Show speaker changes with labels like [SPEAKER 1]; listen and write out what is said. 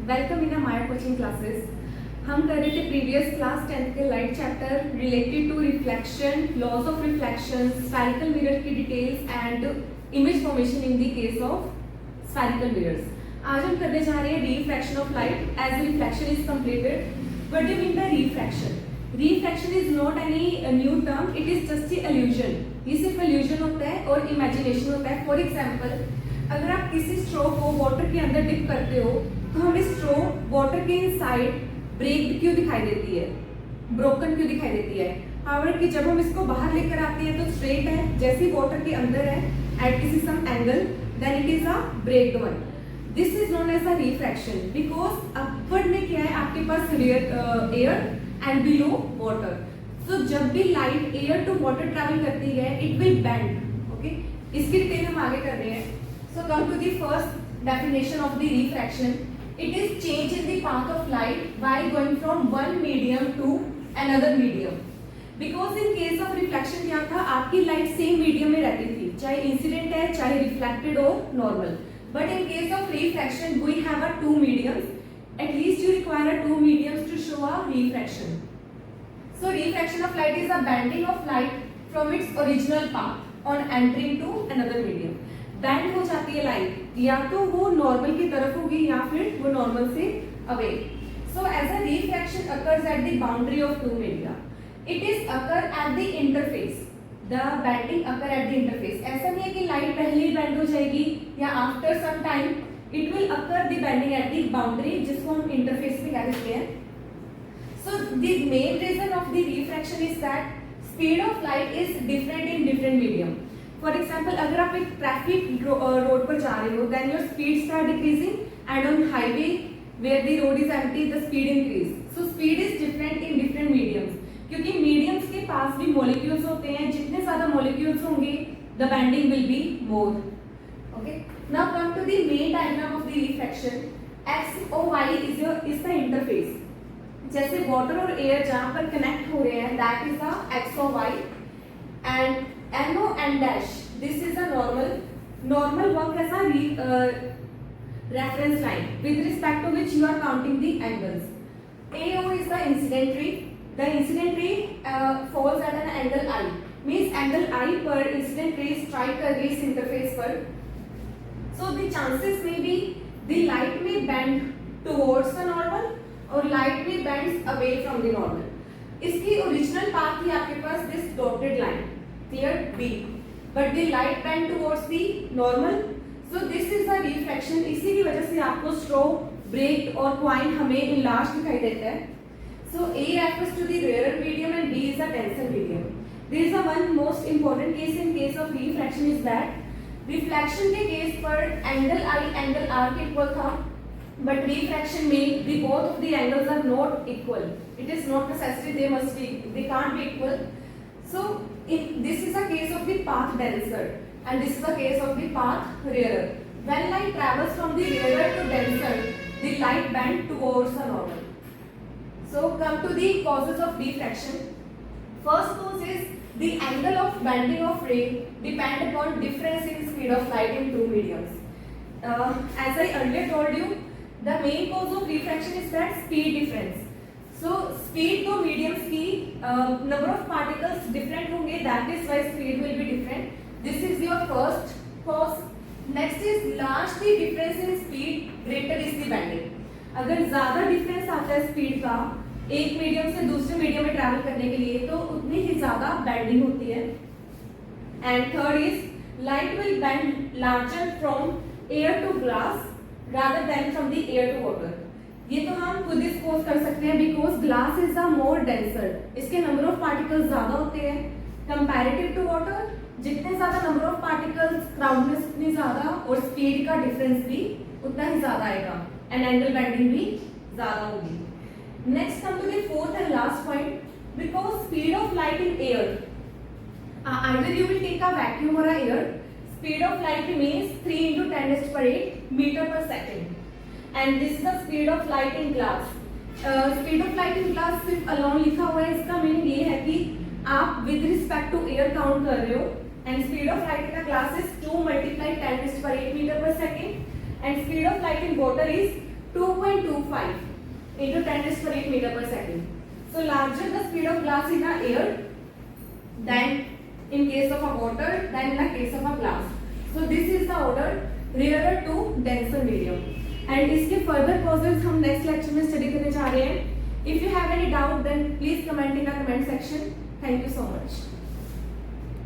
[SPEAKER 1] Welcome in Mayar coaching classes. हम कर रहे थे प्रीवियस क्लास 10th के light chapter related to reflection, laws of reflection, spherical mirror की details and image formation in the case of spherical mirrors. आज हम करने जा रहे हैं refraction of light as reflection is completed. What do you mean by refraction? Refraction is not any new term, it is just a illusion. ये सिर्फ illusion होता है और इमेजिनेशन होता है। फॉर एग्जाम्पल, अगर आप किसी स्ट्रो को वाटर के अंदर डिप करते हो तो हमें स्ट्रो वाटर के इनसाइड ब्रेक्ड क्यों दिखाई देती है, ब्रोकन क्यों दिखाई देती है। हाउएवर कि जब हम इसको बाहर लेकर आते हैं तो स्ट्रेट है, जैसे ही वाटर के अंदर है एट किसी some angle then it is a breaked one. This is known as a refraction because upward में क्या है, आपके पास air and below water. So जब भी light air to water travel करती है इट विल बेंड। ओके, इसकी डिटेल हम आगे कर रहे हैं। So come to the first definition of the refraction. It is change in the path of light while going from one medium to another medium. Because in case of reflection क्या था, आपकी light same medium में रहती थी, चाहे incident है, चाहे reflected हो, normal. But in case of refraction, we have a two mediums. At least you require a two mediums to show a refraction. So refraction of light is a bending of light from its original path on entering to another medium. Band हो जाती है light, या तो वो normal की तरफ होगी या फिर वो नॉर्मल से away. So as a refraction occurs at the boundary of two media, it is occur at the interface. The bending occur at the interface. ऐसा नहीं है कि लाइट पहले ही बेंड हो जाएगी या after some time, it will occur the bending at the boundary, जिसको हम इंटरफेस पे कहते हैं। So the main reason of the refraction is that speed of light is different in different medium. For example, अगर आप एक traffic road पर जा रहे हो then your speed start decreasing and on highway where the road is empty the speed increase. So speed is different in different mediums, क्योंकि mediums के पास भी मॉलिक्यूल्स होते हैं। जितने ज्यादा मॉलिक्यूल्स होंगे the bending will be more. Okay, now come to the main diagram of the refraction. X और Y is the interface. जैसे वाटर और एयर जहां पर कनेक्ट हो रहे हैं दैट इज द एक्स और Y, and NO and dash, this is a normal work as a reference line with respect to which you are counting the angles. AO is the incident ray. The incident ray falls at an angle I, means angle I पर incident ray strike कर रही इस interface पर। So the chances may be the light may bend towards the normal और light may bends away from the normal. इसकी original path थी आपके पास this dotted line, clear B, but the light bend towards the normal. So this is the refraction. इसी की वजह से आपको स्ट्रो, break और क्वाइन हमें enlarged दिखाई देता है। So A refers to the rarer medium and B is a denser medium. There is a one most important case in case of refraction is that reflection के केस पर angle I angle R के equal था, but refraction में the both of the angles are not equal. It is not necessary they can't be equal. So this is a case of the path denser and this is a case of the path rarer. When light travels from the rarer to denser, the light bend towards the normal. So come to the causes of refraction. First cause is the angle of bending of ray depend upon difference in speed of light in two mediums. As I earlier told you, the main cause of refraction is that speed difference. So speed तो mediums की number of particles different होंगे, that is why speed will be different. This is your first cause. Next is large the difference in speed, greater is the bending. अगर ज़्यादा difference आता है speed का एक medium से दूसरे medium में travel करने के लिए तो उतनी ही ज़्यादा bending होती है. And third is light will bend larger from air to glass rather than from the air to water. ये तो हम खुद ही सपोज कर सकते हैं because glass is a more denser, इसके नंबर ऑफ पार्टिकल्स ज्यादा होते हैं कंपैरेटिव टू वाटर। जितने ज्यादा नंबर ऑफ पार्टिकल्स, क्राउडनेस उतनी ज्यादा और स्पीड का डिफरेंस भी उतना ही ज्यादा आएगा एंड एंगल बेंडिंग भी ज्यादा होगी। Next come to the fourth and last point, because speed of light in air, either you will take a vacuum or a air, speed of light remains 3 into 10 raised to 8 meter per second. And this is the speed of light in glass. Speed of light in glass सिर्फ alone लिखा हुआ है, इसका meaning ये है कि आप with respect to air count कर रहे हो and speed of light in a glass is 2 multiply 10 raised to 8 meter per second and speed of light in water is 2.25 into 10 raised to 8 meter per second. So larger the speed of glass in a air than in case of a water than in the case of a glass. So this is the order rarer to denser medium. And इसके further causes हम next lecture में study करने जा रहे हैं. If you have any doubt then please comment in the comment section. Thank you so much.